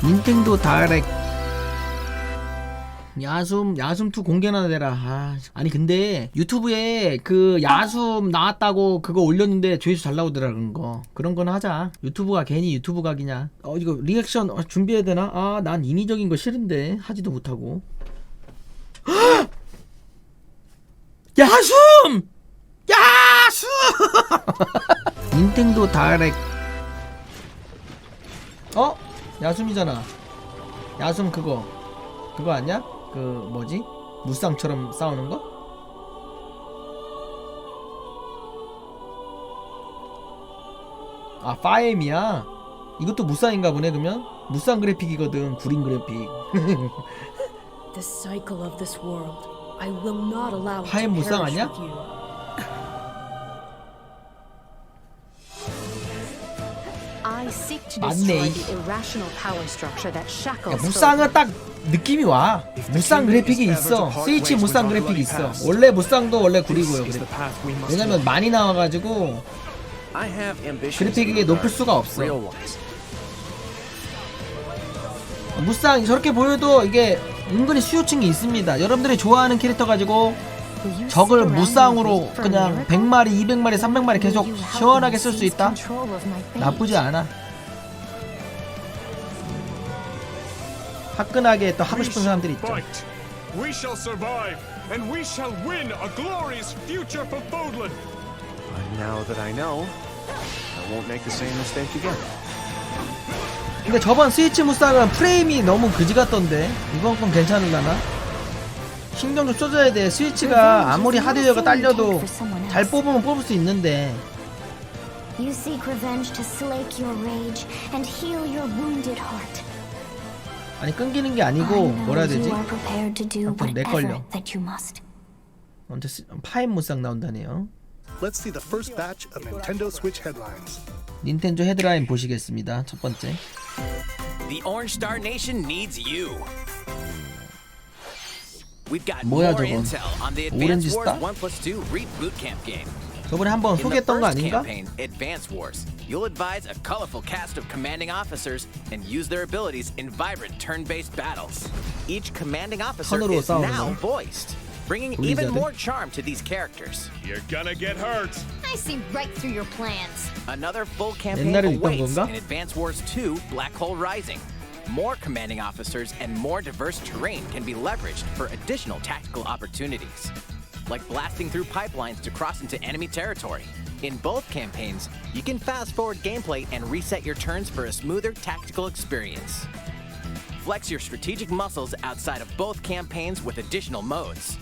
닌텐도 다이렉트 야숨2 공개나 되라. 아니 근데 유튜브에 그 야숨 나왔다고 그거 올렸는데 조회수 잘 나오더라. 그런 건 하자. 유튜브가 괜히 유튜브 각이냐. 이거 리액션 준비해야 되나? 난 인위적인 거 싫은데 하지도 못하고. 야숨 닌텐도 다이렉트. 야숨이잖아. 야숨 그거 아니야? 그 뭐지? 무쌍처럼 싸우는 거? 파엠이야. 이것도 무쌍인가 보네. 그러면 무쌍 그래픽이거든. 구린 그래픽. The cycle of this world. I will not allow it 파엠 to 무쌍 perish 아니야? with you. I seek to 맞네. destroy the irrational power structure that shackles. 무쌍은 딱 느낌이 와. 무쌍 그래픽이 있어. 스위치 무쌍 그래픽이 있어. 원래 무쌍도 원래 구리고요. 왜냐면 많이 나와가지고 그래픽이 높을 수가 없어. 무쌍 저렇게 보여도 이게 은근히 수요층이 있습니다. 여러분들이 좋아하는 캐릭터 가지고 적을 무쌍으로 그냥 100마리, 200마리, 300마리 계속 시원하게 쓸 수 있다? 나쁘지 않아. 화끈하게 또 하고 싶은 사람들이 있죠. We shall survive, and we shall win a glorious future for Fodlan. Now that I know, I won't make the same mistake again. 근데 저번 스위치 무쌍은 프레임이 너무 그지 같던데 이번 건 괜찮을라나? 신경 좀 써줘야 돼. 스위치가 아무리 하드웨어가 딸려도 잘 뽑으면 뽑을 수 있는데. You seek revenge to slake your rage and heal your wounded heart. 아니 끊기는 게 아니고 뭐라 해야 되지? You are prepared to do 아무튼 내 걸려. whatever that you must. 아무튼 파엠 무쌍 나온다네요. Let's see the first batch of Nintendo Switch headlines. 닌텐도 헤드라인 보시겠습니다. 첫 번째. The Orange Star Nation needs you. We've got 뭐야, more 저건? intel on the 오렌지 Advance 스타? Wars 1+2 Reboot Camp game. 저번에 한번 In the 소개했던 거 first 아닌가? campaign, Advance Wars, you'll advise a colorful cast of commanding officers and use their abilities in vibrant turn-based battles. Each commanding officer 선으로 is 싸우는 now 거. voiced, bringing even 블리자드? more charm to these characters. You're gonna get hurt. I see right through your plans. Another full campaign 옛날에 있던 awaits 건가? in Advance Wars 2 Black Hole Rising. More commanding officers and more diverse terrain can be leveraged for additional tactical opportunities, like blasting through pipelines to cross into enemy territory. In both campaigns, you can fast-forward gameplay and reset your turns for a smoother tactical experience. Flex your strategic muscles outside of both campaigns with additional modes.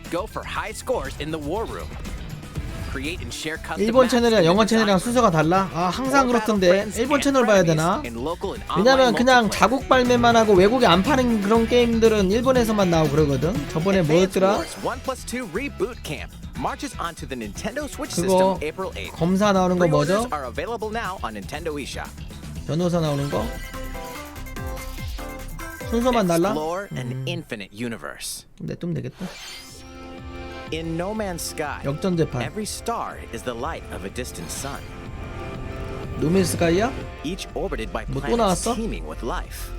Go for high scores in the war room. Create and share custom 일본 maps 채널이랑 with 영어 your 채널이랑 designers. 순서가 달라? 항상 그렇던데 일본 채널 봐야 되나? 왜냐면 그냥 자국 발매만 하고 외국에 안 파는 그런 게임들은 일본에서만 나오고 그러거든. 저번에 뭐였더라? 그거 검사 나오는 거 뭐죠? 변호사 나오는 거? 순서만 달라? 냅두면 되겠다. In No Man's Sky, 역전재판. every star is the light of a distant sun. 노맨스카이야? Each orbited by 뭐 또 planets 나왔어? teeming with life.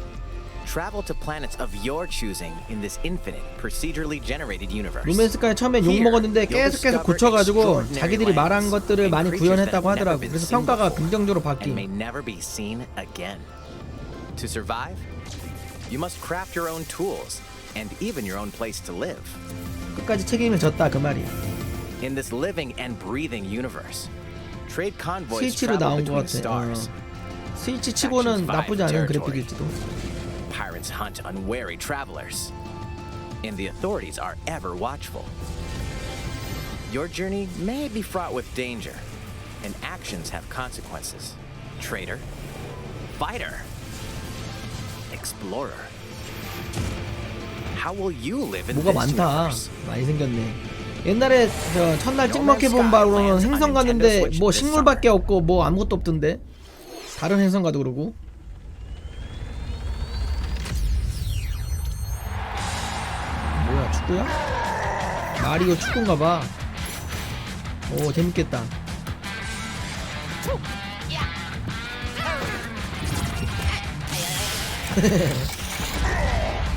Travel to planets of your choosing in this infinite, procedurally generated universe. 노맨스카이 처음엔 욕 먹었는데 계속 고쳐가지고 자기들이 말한 것들을 많이 구현했다고 하더라고. 그래서 평가가 긍정적으로 And may 바뀐. never be seen again. To survive, you must craft your own tools and even your own place to live. 끝까지 책임을 졌다 그 말이. In this living and breathing universe, trade convoys 스위치로 travel 나온 것 between 같아. stars. 스위치 치고는 나쁘지 않은 그래픽일지도. Pirates hunt unwary travelers, and the authorities are ever watchful. Your journey may be fraught with danger, and actions have consequences. Traitor, fighter, explorer. How will you live in 뭐가 this 많다. universe? 많이 생겼네. 옛날에 저 첫날 찍먹해본 바로는 행성 갔는데 뭐 식물밖에 없고 뭐 아무것도 없던데. 다른 행성 가도 그러고. 뭐야 축구야? 마리오 축구인가봐. 오 재밌겠다.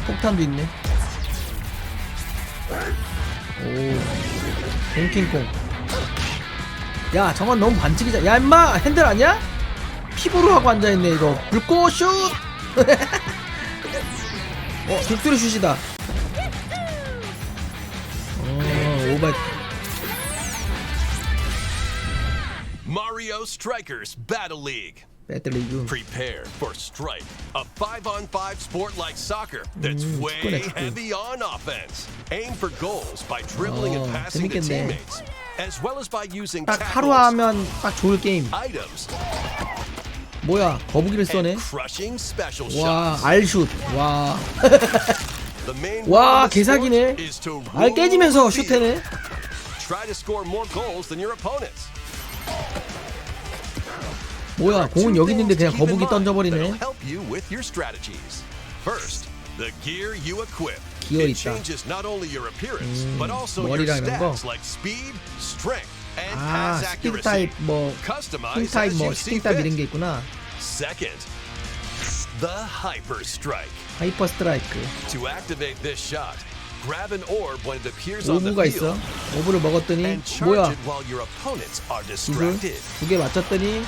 폭탄도 있네. 오, 공킹콩. 야, 저건 너무 반칙이잖아. 야, 임마, 핸들 아니야? 피부로 하고 앉아있네. 이거 불꽃 슛. 독수리 슛이다. 오바. Mario Strikers Battle League. 배틀리그. Prepare for Strike, a 5-on-5 sport like soccer that's way heavy on offense. Aim for goals by dribbling and passing to 재밌겠네. teammates, as well as by using 딱 하루 tackles, 하면 딱 좋을 게임. items, 뭐야, 거북이를 써네. and crushing special 와, shots. 알슛. 와. The main 와, goal of the sport 개사기네. is to 알 rule 깨지면서 the field. 슛해네. Try to score more goals than your opponents. 뭐야, 공은 여기 있는데 그냥 거북이 That'll 던져버리네. help you with your strategies. First, the gear you equip. 기어 It 있다. changes not only your appearance, but also your 머리랑 이런 거. stats like speed, strength, and 아, pass 스피드 accuracy. 타입 뭐 Customize 킹 타입 as 뭐 you see 슈팅 타입 이런 fit. 게 있구나. Second, the Hyper Strike. 하이퍼 스트라이크. To activate this shot, grab an orb when it appears on the 오브가 있어. field 오브를 먹었더니 and charge 뭐야? it while your opponents are 기술 distracted. 두 개 맞췄더니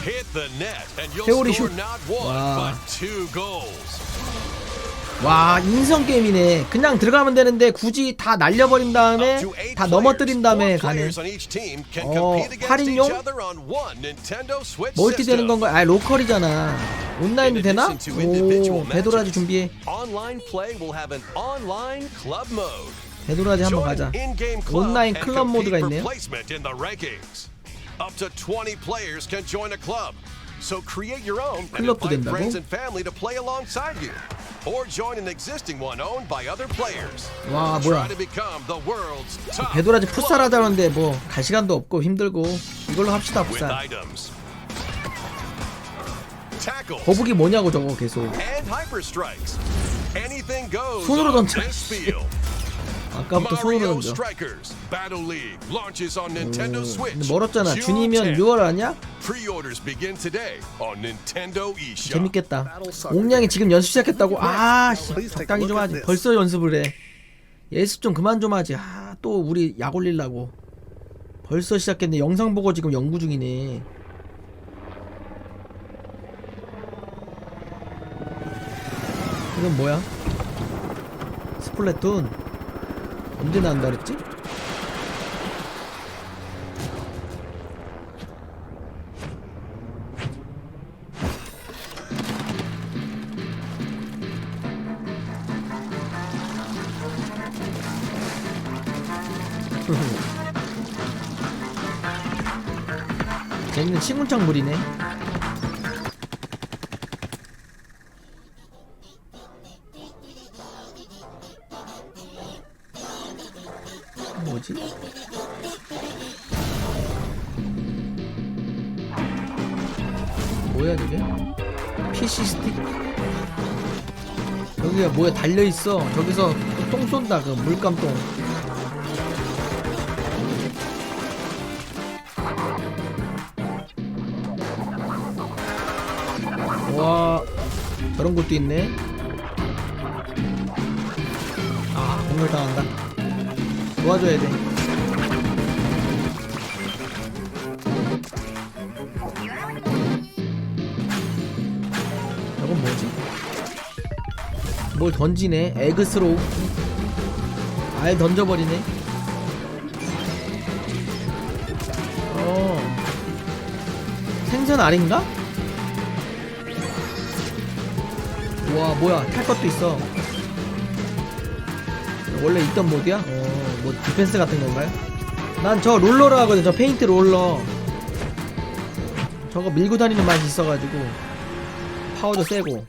Hit the net and you'll 회오리 score 슛. not one 와. but 2 goals. 와, 인성 게임이네. 그냥 들어가면 되는데 굳이 다 날려버린 다음에 Up to 8 다 넘어뜨린 다음에 players. 4 가네. players on each team can compete against 8인용? each other on one Nintendo Switch 멀티 되는 system. 건가? 아, 로컬이잖아. 온라인도 되나? In addition to individual 오, 배도라지 matches, 준비해. Online play will have an online club mode. 배도라지 한번 Join 가자. an in-game club 온라인 and 클럽 compete 모드가 for 있네요. placement in the rankings. Up to 20 players can join a club. So create your own and 클럽도 invite 된다고? friends and family to play alongside you. Or join an existing one owned by other players. 와, Try 뭐야. to become the world's top 배도라지 풋살 club 하자는데 뭐 갈 시간도 없고 힘들고 이걸로 합시다 with 풋살. items, tackles, 거북이 뭐냐고 저거 계속. and hyper strikes. Anything goes 손으로 on 던져. this field. 아까부터 손으로 Mario 던져. Strikers Battle League launches on Nintendo Switch. 근데 멀었잖아. June 준이면 10th. 6월 아니야? Pre-orders begin today on Nintendo eShop. 재밌겠다. 옥량이 지금 연습 시작했다고? 아, 씨, 적당히 좀 하지. 벌써 연습을 해. 예습 좀 그만 좀 하지. 아, 또 우리 약 올리려고. 벌써 시작했네. 영상 보고 지금 연구 중이네. 이건 뭐야? 스플래툰 언제 나온다 그랬지? 재밌는 친군창 물이네. 뭐지? 뭐야 저게? PC 스틱? 여기가 뭐야 달려있어. 저기서 똥 쏜다. 그 물감똥. 와, 저런 것도 있네. 아, 공격당한다. 도와줘야 돼. 저건 뭐지? 뭘 던지네. 에그스로우. 알 던져버리네. 생선 알인가? 와, 뭐야, 탈 것도 있어. 원래 있던 모드야? 뭐 디펜스 같은 건가요? 난 저 롤러를 하거든. 저 페인트 롤러. 저거 밀고 다니는 맛이 있어가지고 파워도 세고.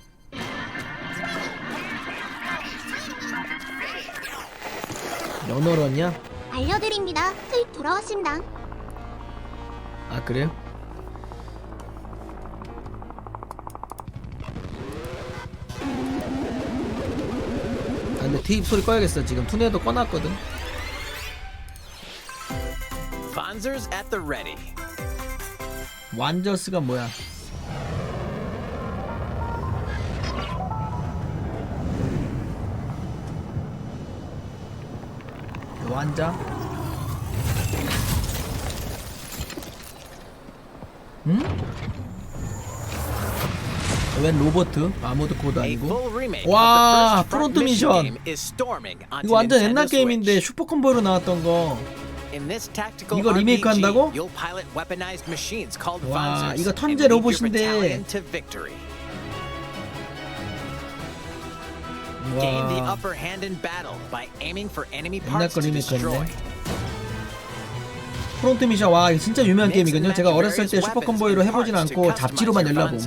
연어런이야? 알려드립니다. 트윗 돌아왔습니다. 아, 그래요? 아, 근데 테이프 소리 꺼야겠어. 지금 투네도 꺼놨거든. Fonzers at the ready. 완저스가 뭐야? 앉아. 응? 웬 로버트? 아무도 코드 아니고. 와, 프론트 미션. 이거 완전 옛날 게임인데 슈퍼컴보로 나왔던 거. 이거 리메이크 한다고? 와, 이거 턴제 로봇인데. 와, 옛날 거 리메이크였네. 프론트 미션, 와 이거 진짜 유명한 게임이거든요. 제가 어렸을 때 슈퍼컴보이로 해보진 않고 잡지로만 열려봄.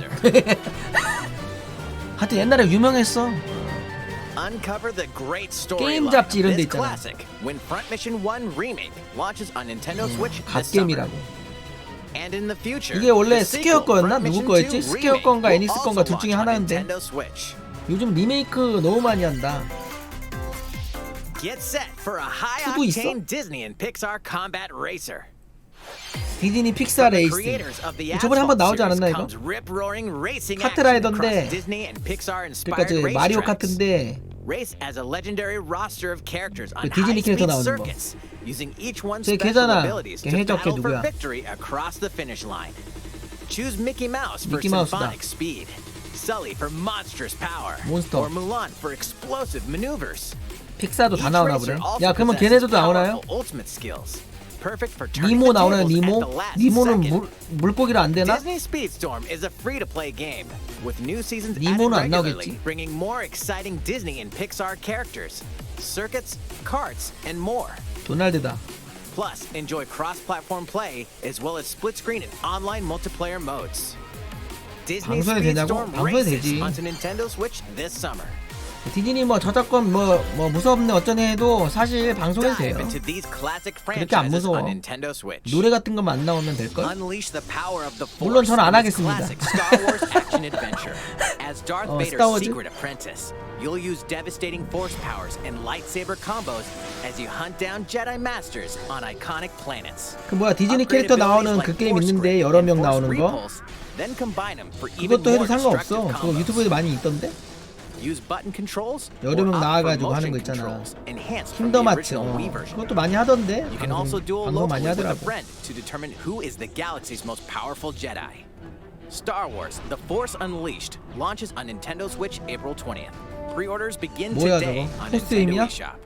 하여튼 옛날에 유명했어. 게임 잡지 이런 데 있잖아. 갓게임이라고. 이게 원래 스퀘어 거였나? 누구 거였지? 스퀘어 건가 애니스 건가 둘 중에 하나인데 요즘 리메이크 너무 많이 한다. 투도 있어? 디즈니 픽사 레이싱. 저번에 한번 나오지 않았나 이거? 카트라이더인데, 그러니까 저 마리오 카트인데 그 디즈니 캐릭터 나오는 거. 제 걔잖아. 걔 해적 걔 누구야? 미키마우스다. 몬스터. 픽사도 다 나오나 보네. 야, 그러면 걔네들도 나오나요? 니모 나오나요? 니모? 니모는 물고기를 안 되나? 니모는 안 나오겠지. 도날드다. Plus, enjoy cross-platform play as well as split-screen and online multiplayer modes. Disney Speedstorm races onto Nintendo Switch this summer. 디즈니 뭐 저작권 뭐 무섭네 어쩌네 해도 사실 방송해도 돼요. 그렇게 안 무서워. 노래 같은 것만 안 나오면 될걸? 물론 저는 안 하겠습니다. 스타워즈? You'll use devastating force powers and lightsaber combos as you hunt down Jedi Masters on iconic planets. 그 뭐야 디즈니 캐릭터 나오는 그 게임 있는데 여러 명 나오는 거? 그것도 해도 상관없어. 그거 유튜브에 많이 있던데? 여러 명 나와가지고 하는 거 있잖아. 킹덤하츠. 그것도 많이 하던데? 방송 많이 하더라고. Star Wars: The Force Unleashed launches on Nintendo Switch April 20th. Pre-orders begin 뭐야, today 저거? on 포스트임이야? Nintendo eShop.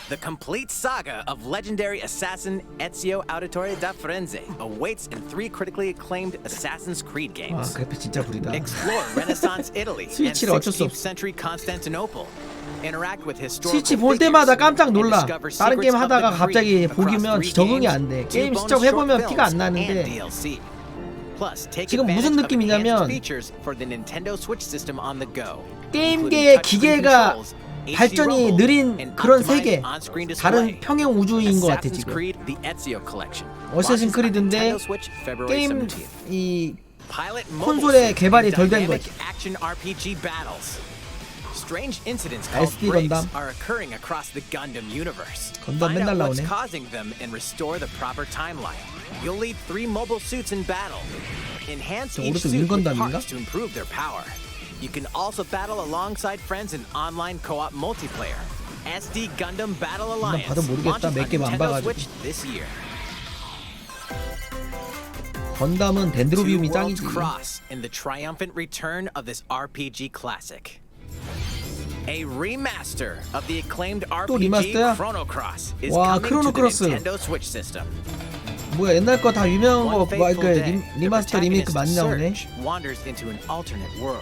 The complete saga of legendary assassin Ezio Auditore da Firenze awaits in 3 critically acclaimed Assassin's Creed 와, games. 그래픽 진짜 구리다. Explore Renaissance Italy and 스위치를 어쩔 수 16th 없어. century Constantinople. Interact with historical 스위치 볼 때마다 깜짝 놀라. 다른 게임 하다가 갑자기 보기면 적응이 안 돼. 게임 직접 해보면 티가 안 나는데 지금 무슨 느낌이냐면 게임계의 기계가 발전이 느린 그런 세계, 다른 평행 우주인 것 같아 지금. 어쌔신 크리드인데 게임 이 콘솔의 개발이 덜 된 거지. Strange incidents SD called 건담. breaks are occurring across the Gundam universe. 건담 Find out 맨날 what's 나오네. causing them and restore the proper timeline. You'll lead 3 mobile suits in battle. Enhance each 오른쪽 suit with 윈건담인가? parts to improve their power. You can also battle alongside friends in online co-op multiplayer. SD Gundam Battle Alliance 봐도 모르겠다. launches 몇 on 개 안 Nintendo 봐가지고. Switch this year. 건담은 Two 덴드로비움이 worlds 짱이지. cross in the triumphant return of this RPG classic. A remaster of the acclaimed RPG 리마스터야? Chronocross is 와, coming to the 크로노크로스. Nintendo Switch system. 뭐야 옛날 거 다 유명한 거 One fateful day, 리마스터 the 리메이크 많이 protagonist 나오네. Surge wanders into an alternate world.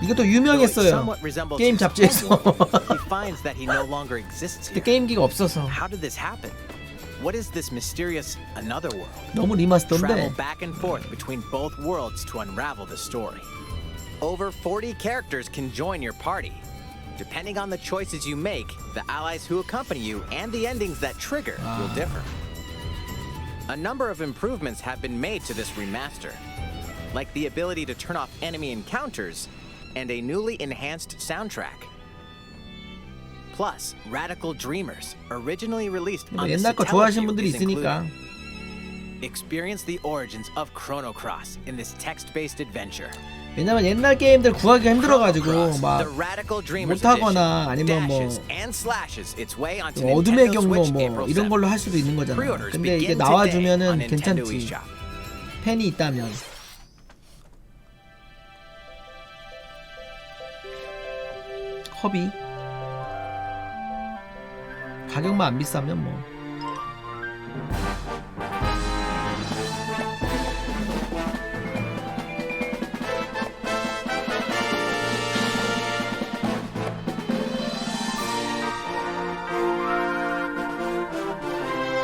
이것도 Though it 유명했어요. somewhat resembles 게임 his 잡지에서. home world, he finds that he no longer exists 그때 here. 게임기가 없어서 How did this happen? What is this mysterious another world? 너무 Travel 리마스터인데 back and forth between both worlds to unravel the story. Over 40 characters can join your party. Depending on the choices you make, the allies who accompany you and the endings that trigger will differ. A number of improvements have been made to this remaster, like the ability to turn off enemy encounters and a newly enhanced soundtrack. Plus, Radical Dreamers, originally released on the 옛날 거 좋아하시는 Satellaview, 분들이 is 있으니까. included. Experience the origins of Chronocross in this text-based adventure. 왜냐면 옛날 게임들 구하기가 힘들어가지고 막 The Radical Dreamers 못하거나 Edition 아니면 뭐 dashes and slashes its way onto 어둠의 Nintendo 경로 Switch 뭐 April 이런 7th. 걸로 할 수도 있는 거잖아. Pre-orders 근데 이게 begin today on 나와주면은 Nintendo 괜찮지. eShop. 팬이 있다면. 허비 가격만 안 비싸면 뭐.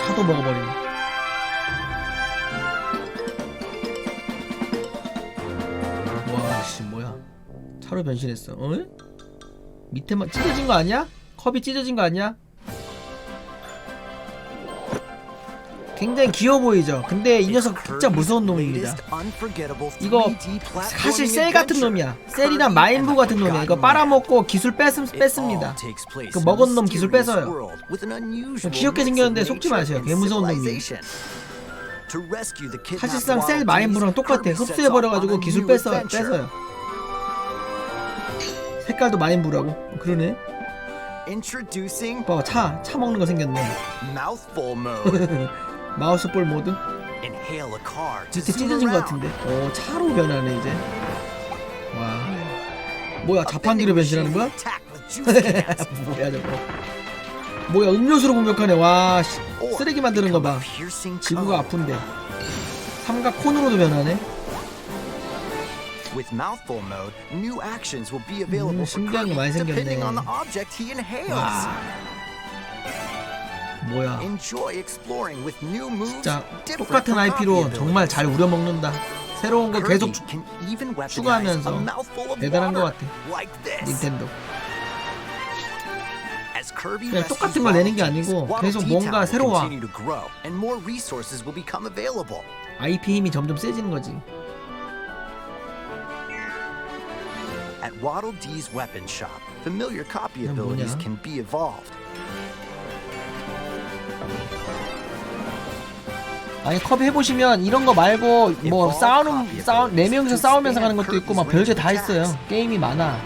차도 먹어버리네. 와씨 뭐야? 차로 변신했어. 어? 밑에만 찢어진 거 아니야? 컵이 찢어진 거 아니야? 굉장히 귀여워 보이죠? 근데 이 녀석 진짜 무서운 놈입니다. 이거 사실 셀 같은 놈이야. 셀이나 마인부 같은 놈이야. 이거 빨아먹고 기술 뺐습니다. 그 먹은 놈 기술 뺏어요. 귀엽게 생겼는데 속지 마세요. 개 무서운 놈이에요. 사실상 셀 마인부랑 똑같아. 흡수해버려가지고 기술 뺏어요. 색깔도 마인부라고. 그러네. 봐봐, 차 먹는 거 생겼네. 마우스볼 모드? 밑에 찢어진 것 같은데. 오, 차로 변하네 이제. 와, 뭐야, 자판기로 변신하는 거야? 뭐야 저거. 뭐야, 음료수로 공격하네. 와, 쓰레기 만드는 거 봐. 지구가 아픈데. 삼각 콘으로도 변하네. 신기한 거 많이 생겼네. 와, 뭐야, 진짜 똑같은 IP로 정말 잘 우려먹는다. 새로운 거 계속 추가하면서 대단한 것 같아 닌텐도. 그냥 똑같은 걸 내는 게 아니고 계속 뭔가 새로워. IP 힘이 점점 세지는 거지. At Waddle Dee's weapon shop, familiar copy abilities can be evolved. 아니, 컵 해보시면 이런 거 말고 뭐 네 명이서 싸우면서 가는 것도 있고 막 별게 다 있어요. 게임이 많아.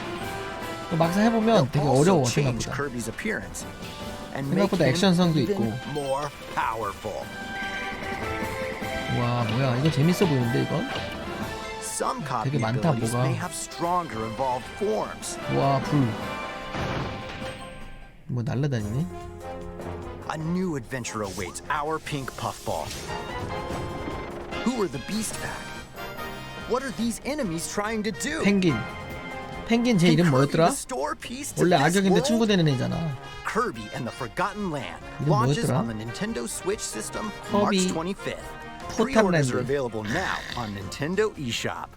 막상 해보면 되게 어려워. 생각보다 액션성도 있고. 와, 뭐야, 이거 재밌어 보이는데 이건? 되게 많다 뭐가. 와, 불. 뭐 날라다니네. A new adventure awaits our pink puffball. Who are the beast pack? What are these enemies trying to do? 펭귄 제 이름 뭐였더라? 원래 악역인데 친구 되는 애잖아. Kirby and the Forgotten Land 이름 launches 뭐였더라? on the Nintendo Switch system March 25th. Pre-orders are available now on Nintendo eShop.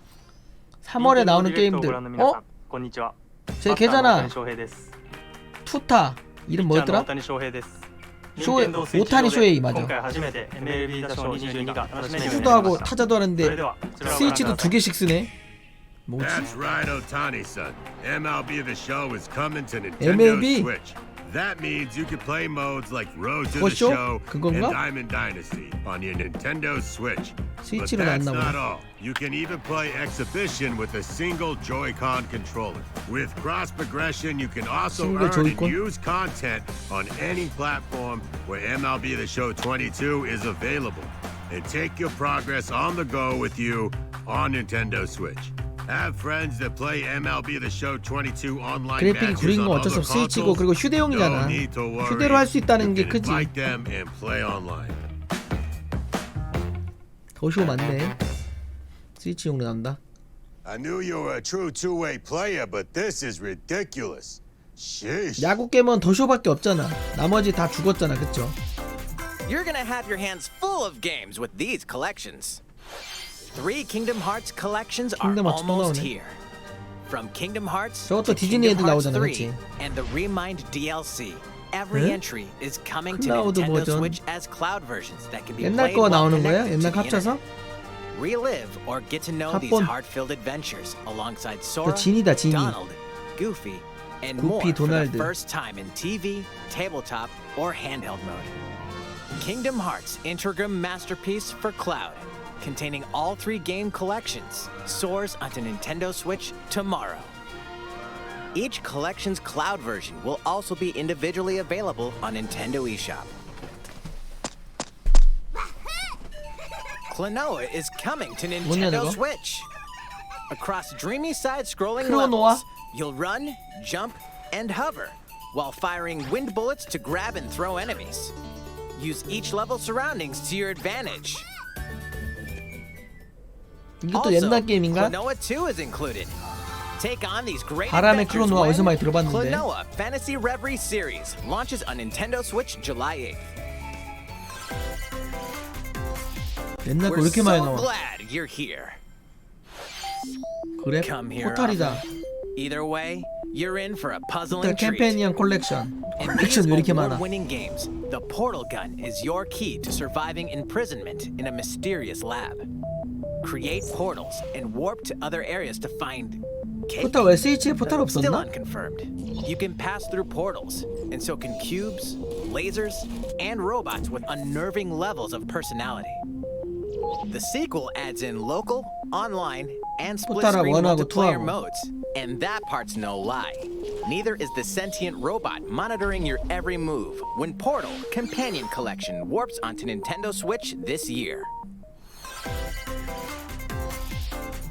3월에 나오는 게임들. 어? 제 걔잖아. 투타. 이름 뭐였더라? 오타니 쇼헤이 맞아. 투수도 하고 타자도 하는데 스위치도 2개씩 쓰네. 뭐지? That's right, Otani-san. MLB The Show is coming to Nintendo MLB? Switch. That means you can play modes like Road to the 그거쇼? Show and 그건가? Diamond Dynasty on your Nintendo Switch. But 스위치로 that's 나왔나 not 보네. all. You can even play Exhibition with a single Joy-Con controller. With cross progression, you can also Single earn and Joy-Con? use content on any platform where MLB The Show 22 is available. And take your progress on the go with you on Nintendo Switch. Have friends that play MLB The Show 22 online 그래픽이 구린 건 어쩔 수 없어. 스위치고 그리고 휴대용이잖아. 휴대로 할 수 있다는 게 크지. 더쇼 맞네. 스위치용으로 나온다. I knew you were a true two-way player, but this is ridiculous. Sheesh. 야구 게임은 더쇼밖에 없잖아. 나머지 다 죽었잖아, 그쵸? You're gonna have your hands full of games with these collections. 3 Kingdom Hearts collections are 킹덤하츠 또 almost 나오네. here. From Kingdom Hearts 저것도 to 디즈니 애들 Kingdom Hearts 나오잖아, 3 그치? and the Remind DLC. Every 응? entry is coming to 클라우드 Nintendo 버전. Switch as cloud versions that can be 옛날 played 거 while 나오는 거야? connected 옛날 to the 합쳐서? internet. Relive or get to know these 합본. heart-filled adventures alongside 저 Sora, 진이다, 진이. Donald, Goofy, and 구피, more for 도날드. the first time in TV, tabletop, or handheld mode. Kingdom Hearts Integrum Masterpiece for Cloud. containing all 3 game collections, soars onto Nintendo Switch tomorrow. Each collection's cloud version will also be individually available on Nintendo eShop. Klonoa is coming to Nintendo Switch. Across dreamy side-scrolling 크로노아? levels, you'll run, jump, and hover, while firing wind bullets to grab and throw enemies. Use each level's surroundings to your advantage. 이것도 옛날 게임인가? Klonoa 2 is included. Take on these great 바람의 adventures 크로노아 when 어디서 많이 들어봤는데. Klonoa Fantasy Reverie Series launches on Nintendo Switch July 8th. 옛날 거 왜 We're 이렇게 많이 so 나와? glad you're here. 그래? Come here 포탈이다. often. Either way, you're in for a puzzling 포탈 treat. 컴패니언 콜렉션. In 콜렉션 these 왜 이렇게 많아? award-winning games, the portal gun is your key to surviving imprisonment in a mysterious lab. Create portals and warp to other areas to find cake. 포탈 SH에 포탈 Still 없었나? unconfirmed. You can pass through portals, and so can cubes, lasers, and robots with unnerving levels of personality. The sequel adds in local, online, and split-screen 원하고 multiplayer 투하고. modes. And that part's no lie. Neither is the sentient robot monitoring your every move when Portal Companion Collection warps onto Nintendo Switch this year.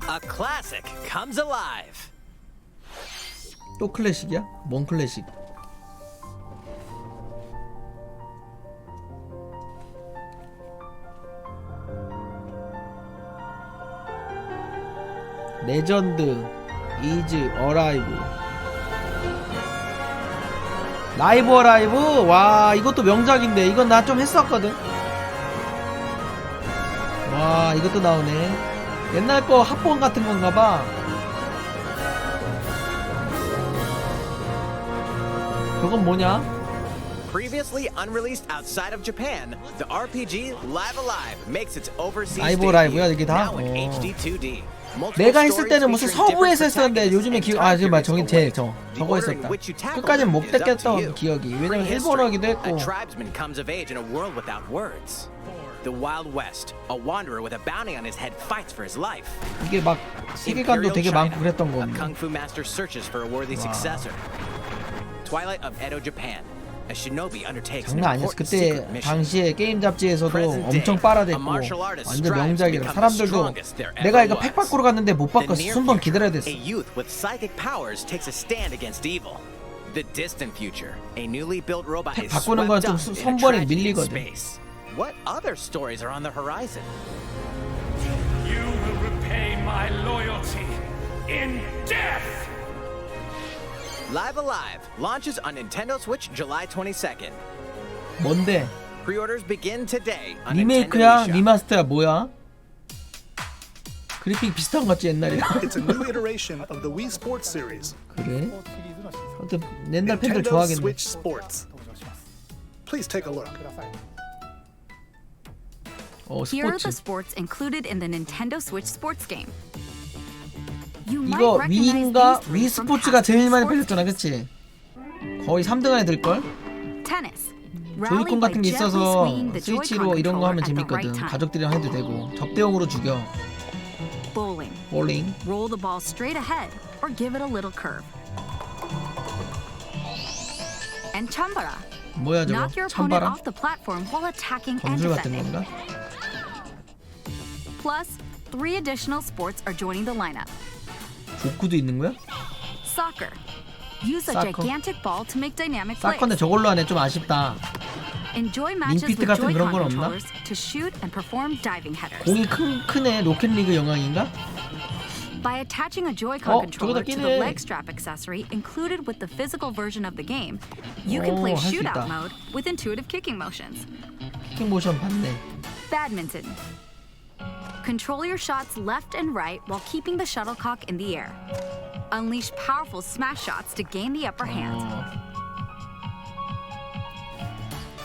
A classic comes alive. 또 클래식이야? 뭔 클래식? 레전드 이즈 어라이브 라이브 어라이브? 와 이것도 명작인데 이건 나 좀 했었거든. 와 이것도 나오네. 옛날 거 합본 같은 건가봐. 그건 뭐냐? Previously unreleased outside of Japan, the RPG Live Alive makes its overseas 라이브 debut 어라이브야 이게 다? now in HD 2D. 내가 했을 때는 무슨 서부에서 했었는데 요즘에 기억 아 지금 저기 저거 했었다. 끝까지는 못 뺏겼던 기억이. 왜냐면 일본어기도 했고. A tribesman comes of age in a world without words. The Wild West, a wanderer with a bounty on his head fights for his life. 이게 막 세계관도 되게 많고 그랬던 A 건데. kung fu master searches for a worthy successor. Twilight of Edo, Japan. A shinobi undertakes an 장난 아니었어. important 그때 secret mission. 당시에 게임 잡지에서도 Present day, 엄청 빨아댔고 a martial artist 완전 strives to 명작이라 become the 사람들도 strongest there 내가 ever 이거 팩 was. 바꾸러 갔는데 못 The 바꿨어. near 순번 기다려야 future, 됐어. a youth with psychic powers takes a stand against evil. The distant future, a newly built robot 팩 is 바꾸는 건 swept 좀 up in a 손벌이 tragedy in 밀리거든. space. What other stories are on the horizon? You will repay my loyalty in death! Live Alive launches on Nintendo Switch July 22nd. 뭔데? Pre-orders begin today on Nintendo 리메이크야? eShop. 리마스터야? 뭐야? 그래픽 비슷한 것 같지 옛날이랑? It's a new iteration of the Wii Sports series. 그래? 하여튼 옛날 팬들 Nintendo 좋아하겠네. Switch Sports. Please take a look. Here are the 스포츠. sports included in the Nintendo Switch sports game. You might 이거 recognize 위인가? these three 위 from 스포츠가 past 제일 많이 sports 팔렸잖아, 그치? 거의 3등 안에 들걸? Tennis. 조이콘 같은 게 있어서 the 스위치로 Joy-Con 이런 거 하면 controller at the right 재밌거든. time. 가족들이랑 해도 되고 접대용으로 죽여. Bowling. 볼링. Roll the ball straight ahead or give it a little curve. And chambara. 뭐야 저거? Knock your opponent 참바라? off the platform while attacking and 검술 같은 defending. 건가? Plus, 3 additional sports are joining the lineup. 족구도 있는 거야? Soccer. Use a Soccer. gigantic ball to make dynamic plays. 사건데 저걸로 하네. 좀 아쉽다. Enjoy matches 링피트 with 같은 그런 Joy-Con 건 없나? controllers to shoot and perform diving headers. 공이 크네. 로켓리그 영향인가? By attaching a Joy-Con controller 저기다 to the 끼네. leg strap accessory included with the physical version of the game, you can play 할 수 shootout 있다. mode with intuitive kicking motions. 킥 모션 봤네. Badminton. Control your shots left and right while keeping the shuttlecock in the air. Unleash powerful smash shots to gain the upper hand.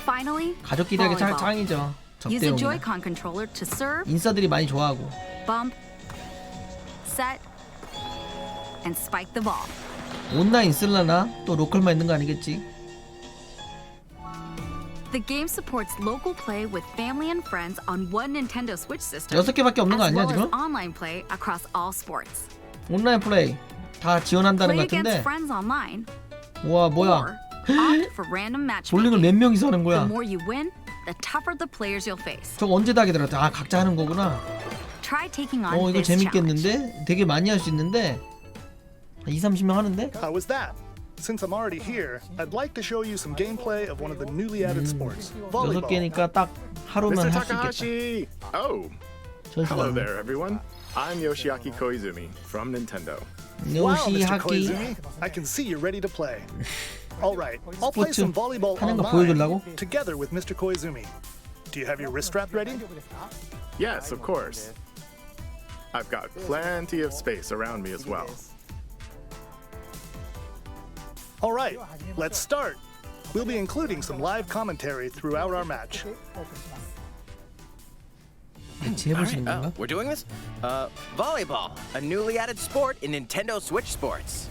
Finally, 가족끼리 하기 volleyball. 짱이죠. Use a 접대용이나. Joy-Con controller to serve, 인싸들이 많이 좋아하고. bump, set, and spike the ball. 온라인 쓸라나? 또 로컬만 있는 거 아니겠지? The game supports local play with family and friends on one Nintendo Switch system, 6개밖에 없는 거 as 아니야 well as 지금? online play across all sports. 온라인 플레이 다 지원한다는 Play 것 against 같은데. friends online, 와 or 뭐야? opt for random 볼링을 matchmaking. 몇 명이서 하는 The 거야? more you win, the tougher the players you'll face. 저거 언제 다 하게 들었다. 아 각자 하는 거구나. Try taking on 이거 this challenge. 재밌겠는데? 되게 많이 할 수 있는데 20-30명 하는데? How was that? Since I'm already here, I'd like to show you some gameplay of one of the newly added sports, volleyball. 6개니까 딱 하루만 Mr. 할 수 있겠다. Takahashi! Oh, hello there, everyone. I'm Yoshiaki Koizumi from Nintendo. Wow, Mr. 요시하키 Koizumi, I can see you're ready to play. All right, I'll play 스포츠 some volleyball 하는 거 online 보여주려고? together with Mr. Koizumi. Do you have your wrist strap ready? Yes, of course. I've got plenty of space around me as well. All right, let's start. We'll be including some live commentary throughout our match. 해보시는 Alright, 건가? we're doing this? Volleyball, a newly added sport in Nintendo Switch sports.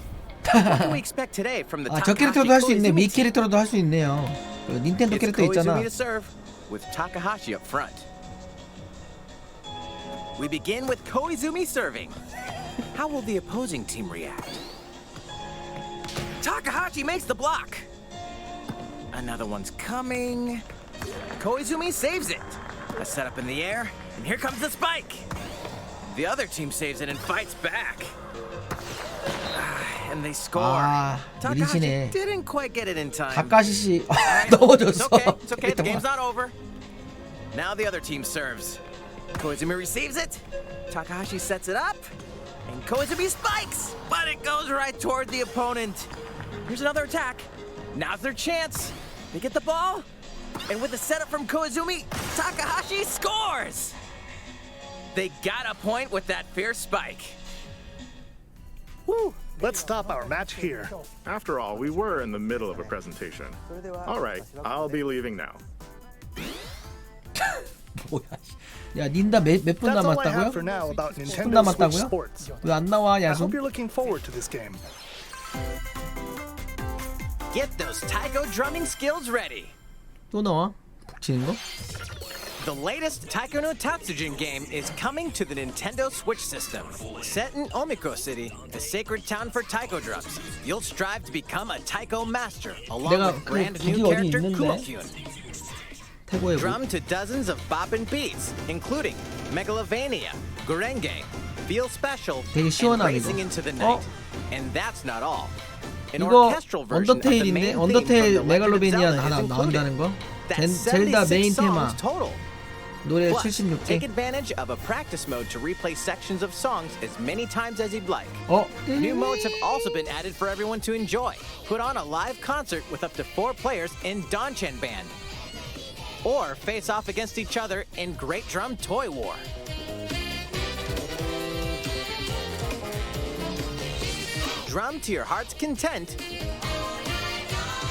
What can we expect today from the 저 캐릭터도 할 수 있네. 미 캐릭터로도 할 수 있네요. 그 닌텐도 It's 캐릭터 있잖아. Koizumi to serve, with Takahashi up front. We begin with Koizumi serving. How will the opposing team react? Takahashi makes the block. Another one's coming. Koizumi saves it. A setup in the air, and here comes the spike. The other team saves it and fights back. And they score. Takahashi 느리시네. didn't quite get it in time. 가까시 씨 It's 넘어졌어. okay. It's okay. The game's not over. Now the other team serves. Koizumi receives it. Takahashi sets it up. And Koizumi spikes. But it goes right toward the opponent. Here's another attack. Now's their chance. They get the ball. And with the setup from Koizumi, Takahashi scores. They got a point with that fierce spike. Woo! Let's stop our match here. After all, we were in the middle of a presentation. All right, I'll be leaving now. 뭐야? 야 닌다 몇 분 That's all I have for 남았다고요? now about 10분 Nintendo Switch 남았다고요? Sports. 왜 안 나와 I 야수? hope you're looking forward to this game. Get those taiko drumming skills ready. 또 나와? 북치는 거? The latest Taiko no Tatsujin game is coming to the Nintendo Switch system. Set in Omiko City, the sacred town for taiko drums, you'll strive to become a taiko master along 내가 with 그 brand 북이 new 어디 character 있는데? Kumo-kyun. 태고의 Drum to dozens of boppin' beats, including Megalovania, Gurenge, Feel Special, 되게 and 시원하네, Racing 이거. into the Night. And that's not all. An 이거 orchestral version of the 언더테일인데? main theme from 언더테일 The Legend of 메갈로베니아 Zelda is 하나 included. 나온다는 거? That's 젤다 76 메인 테마 songs total. 노래 Plus, take 76개. advantage of a practice mode to replay sections of songs as many times as you'd like. 어? New modes have also been added for everyone to enjoy. Put on a live concert with up to 4 players in Danchan Band. Or face off against each other in Great Drum Toy War. Drum to your heart's content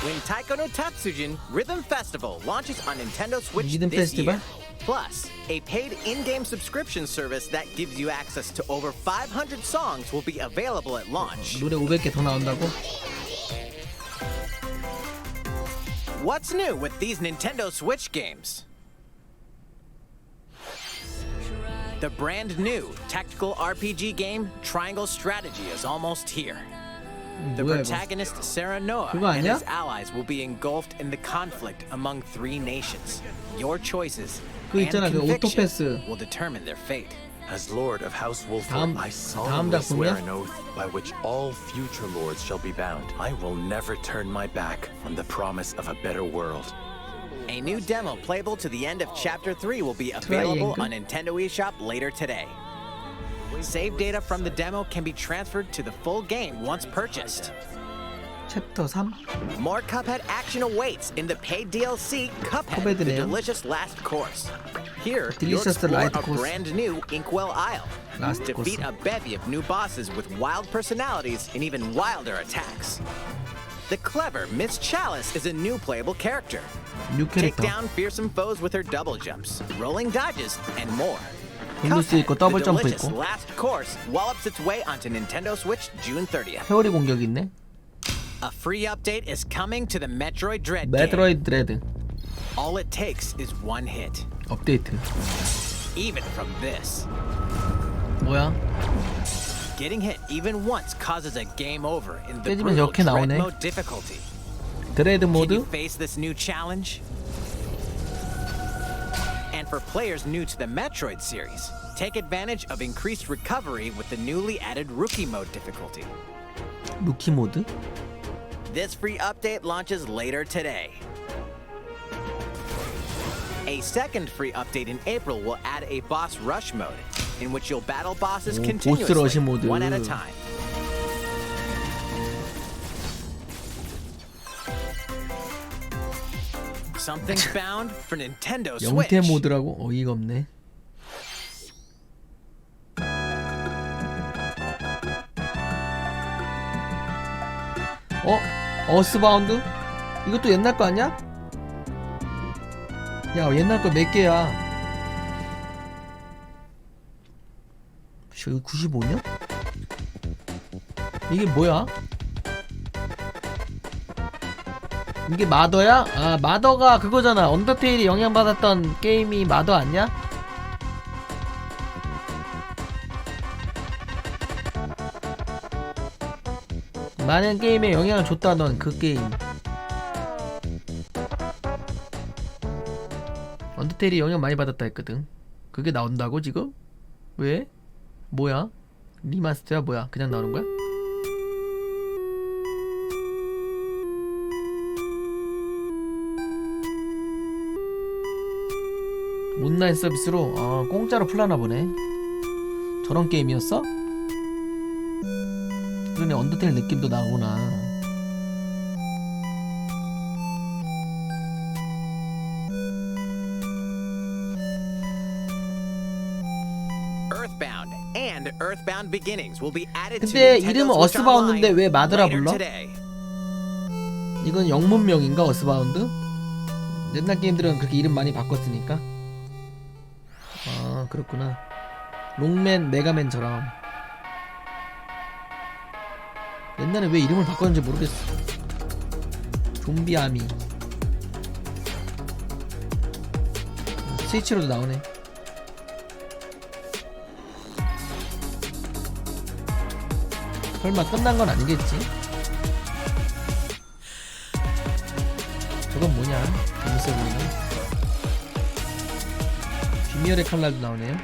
when Taiko no Tatsujin Rhythm Festival launches on Nintendo Switch Rhythm this Festival? year. Plus, a paid in-game subscription service that gives you access to over 500 songs will be available at launch. 노래 500개 더 나온다고? What's new with these Nintendo Switch games? The brand new tactical RPG game Triangle Strategy is almost here. The 뭐야, 이거? protagonist Sarah Noah 그거 and 아니야? his allies will be engulfed in the conflict among 3 nations. Your choices 그 and 있잖아, 그 conviction 오토패스. will determine their fate. As Lord of House Wolford, 다음- I 다음 solemnly swear 작품이야? an oath by which all future lords shall be bound. I will never turn my back on the promise of a better world. A new demo playable to the end of Chapter 3 will be available 트라이앵글? on Nintendo eShop later today. Save data from the demo can be transferred to the full game once purchased. 챕터 3? More Cuphead action awaits in the paid DLC Cuphead, the 컵헤드네요. Delicious Last Course. Here, you'll 딜리셔스 explore 라이트 a 코스. brand new Inkwell Isle. 라스트 Defeat 코스. a bevy of new bosses with wild personalities and even wilder attacks. The clever Miss Chalice is a new playable character. 뉴 Take 캐릭터. down fearsome foes with her double jumps, rolling dodges, and more. 빈도스 있고 the 더블 점프 delicious 있고. last course wallops its way onto Nintendo Switch June 30th. 회오리 공격이 있네. A free update is coming to the Metroid Dread game. 메트로이드 드레드. All it takes is one hit. 업데이트. Even from this. 뭐야? Getting hit even once causes a game over in the 깨지면 brutal 이렇게 dread 나오네. mode difficulty. 드레드 Can you 모드? face this new challenge? And for players new to the Metroid series, take advantage of increased recovery with the newly added Rookie Mode difficulty. 루키 모드? This free update launches later today. A second free update in April will add a boss rush mode, in which you'll battle bosses 오, continuously, 보스 러시 모드. one at a time. Something's bound for Nintendo Switch. 영태 모드라고? 어이가 없네. 어스바운드? 이것도 옛날 거 아니야? 야, 옛날 거 몇 개야? 여기 95년? 이게 뭐야? 이게 마더야? 아, 마더가 그거잖아. 언더테일이 영향받았던 게임이 마더 아니야? 많은 게임에 영향을 줬다던 그 게임. 언더테일이 영향 많이 받았다 했거든. 그게 나온다고 지금? 왜? 뭐야? 리마스터야 뭐야? 그냥 나오는 거야? 온라인 서비스로 공짜로 풀라나 보네. 저런 게임이었어? 그러네, 언더테일 느낌도 나구나. Earthbound and Earthbound Beginnings will be added to 근데 Nintendo 이름은 Switch 어스바운드인데 Online 왜 마더라 later 불러? today. 이건 영문명인가 어스바운드? 옛날 게임들은 그렇게 이름 많이 바꿨으니까. 아, 그렇구나. 롱맨, 메가맨처럼. 옛날에 왜 이름을 바꿨는지 모르겠어. 좀비 아미. 스위치로도 나오네. 설마 끝난 건 아니겠지? 저건 뭐냐? 재밌어 보이네. 귀멸의 칼날도 나오네요.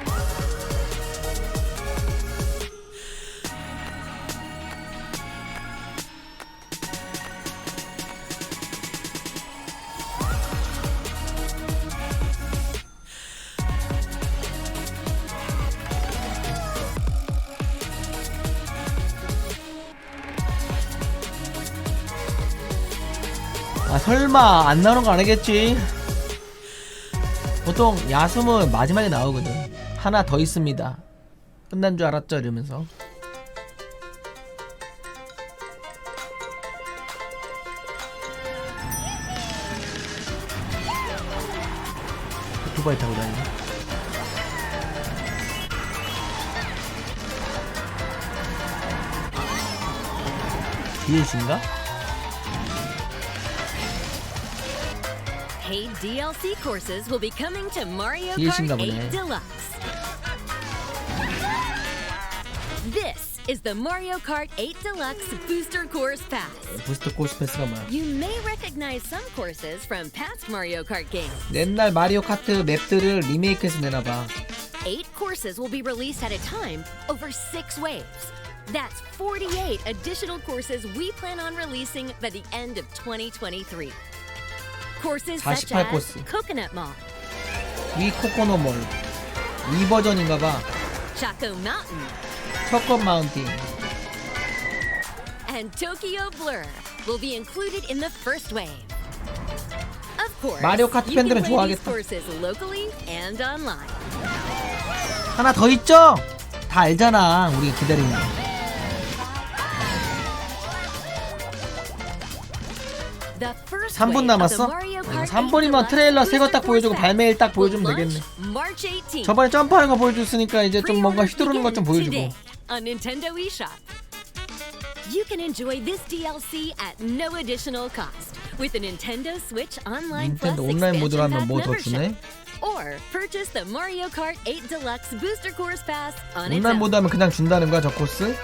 아, 설마 안 나오는 거 아니겠지? 보통 야숨은 마지막에 나오거든. 하나 더 있습니다. 끝난 줄 알았죠? 이러면서. 오토바이 타고 다니네. DLC인가? Paid DLC courses will be coming to Mario DLC인가 Kart 보네. 8 Deluxe. This is the Mario Kart 8 Deluxe Booster Course Pass. 부스터 코스 패스가 뭐야? You may recognize some courses from past Mario Kart games. 옛날 마리오 카트 맵들을 리메이크해서 내놔봐. 8 courses will be released at a time over 6 waves. That's 48 additional courses we plan on releasing by the end of 2023. Courses such 48 as 코스. Coconut Mall, 위 코코넛몰. 위 버전인가봐. Choco Mountain, 초코 마운틴. and Tokyo Blur will be included in the first wave. Of course, 마리오 카트 you can 팬들은 play these 좋아하겠다. courses locally and online. 하나 더 있죠? 다 알잖아. 우리 기다리는 거. 3분 남았어? 3분이면 트레일러 새거 딱 보여주고 발매일 딱 보여주면 되겠네. 저번에 점프하는 거 보여줬으니까 이제 좀 뭔가 휘두르는 것 좀 보여주고. On Nintendo eShop. You can enjoy this DLC at no additional cost with the Nintendo Switch Online Plus 닌텐도 온라인 모드로 expansion 하면 pack 뭐 더 membership. 주네? Or purchase the Mario Kart 8 Deluxe Booster Course Pass on its 온라인 own. 모드 하면 그냥 준다는 거야 저 코스?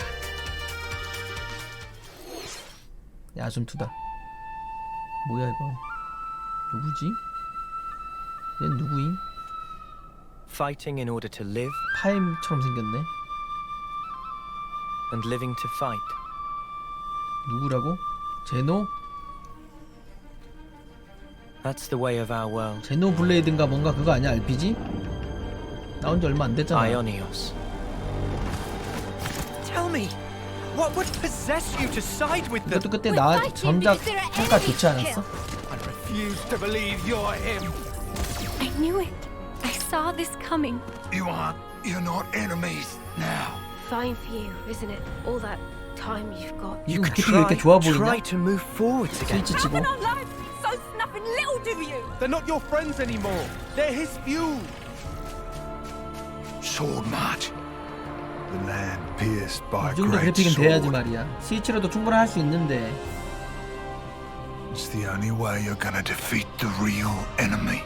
야숨투다. 뭐야 이거? 누구지? 얘 누구임? Fighting in order to live 파엠처럼 생겼네. and living to fight. 누구라고? 제노? That's the way of our world. 제노블레이드인가 뭔가 그거 아니야 RPG? 나온 지 얼마 안 됐잖아. Ionios. Tell me, what would possess you to side with them? 이것도 그때 나 전작 평가 좋지 않았어? I refuse to believe you're him. I knew it. I saw this coming. You're not enemies now. Fine for you, isn't it? All that time you've got. You could try to move forward together. 스위치 치고. So nothing little do you? They're not your friends anymore. They're his few. Sword march. The land pierced by 이 정도 great 그래픽은 돼야지 sword. 말이야. 스위치로도 충분히 할 수 있는데. It's the only way you're gonna defeat the real enemy.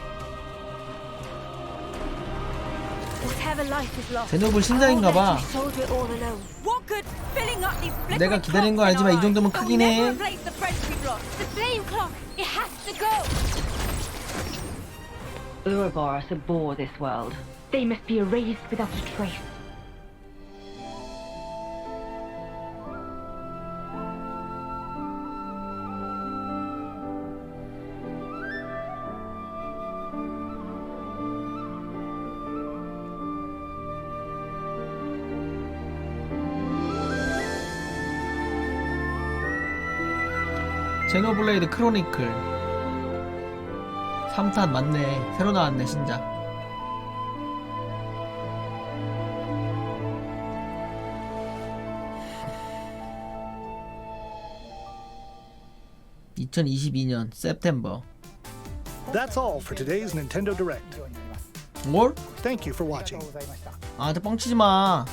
Whatever life is lost. 제노블 신작인가봐. Soldier it all alone. What good filling up these 내가 기다린 건 알지만 이 정도면 크긴 해. replace the friends we've lost. The flame clock. It has to go. Ouroboros abhor this world. They must be erased without a trace. 제노블레이드 크로니클 3탄 맞네. 새로 나왔네 신작. (2022년) September. That's all for today's Nintendo Direct. 뭘? Thank you for watching. 아, 나 뻥치지 마.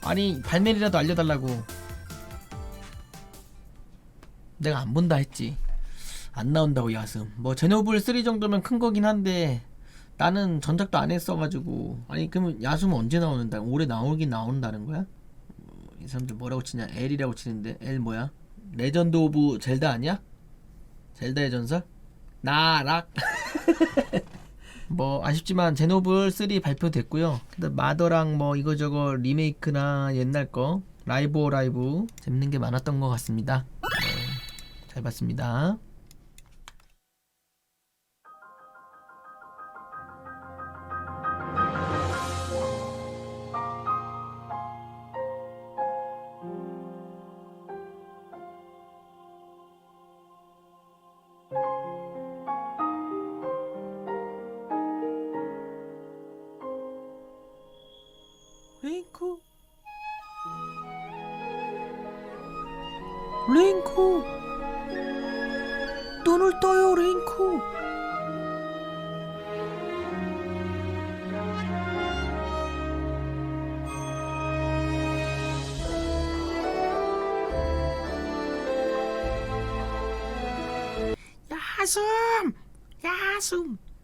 아니 발매일이라도 알려달라고. 내가 안 본다 했지. 안 나온다고 야숨. 뭐 제노블 3 정도면 큰 거긴 한데 나는 전작도 안 했어가지고. 아니 그러면 야숨은 언제 나오는다? 올해 나오긴 나온다는 거야? 이 사람들 뭐라고 치냐? L이라고 치는데 L 뭐야? 레전드 오브 젤다 아니야? 젤다의 전설? 나락. 뭐 아쉽지만 제노블 3 발표됐고요. 근데 마더랑 뭐 이거저거 리메이크나 옛날 거 라이브 오 라이브 재밌는 게 많았던 것 같습니다. 잘 봤습니다. 링쿠 링쿠 눈을 떠요 링쿠. 야숨 야숨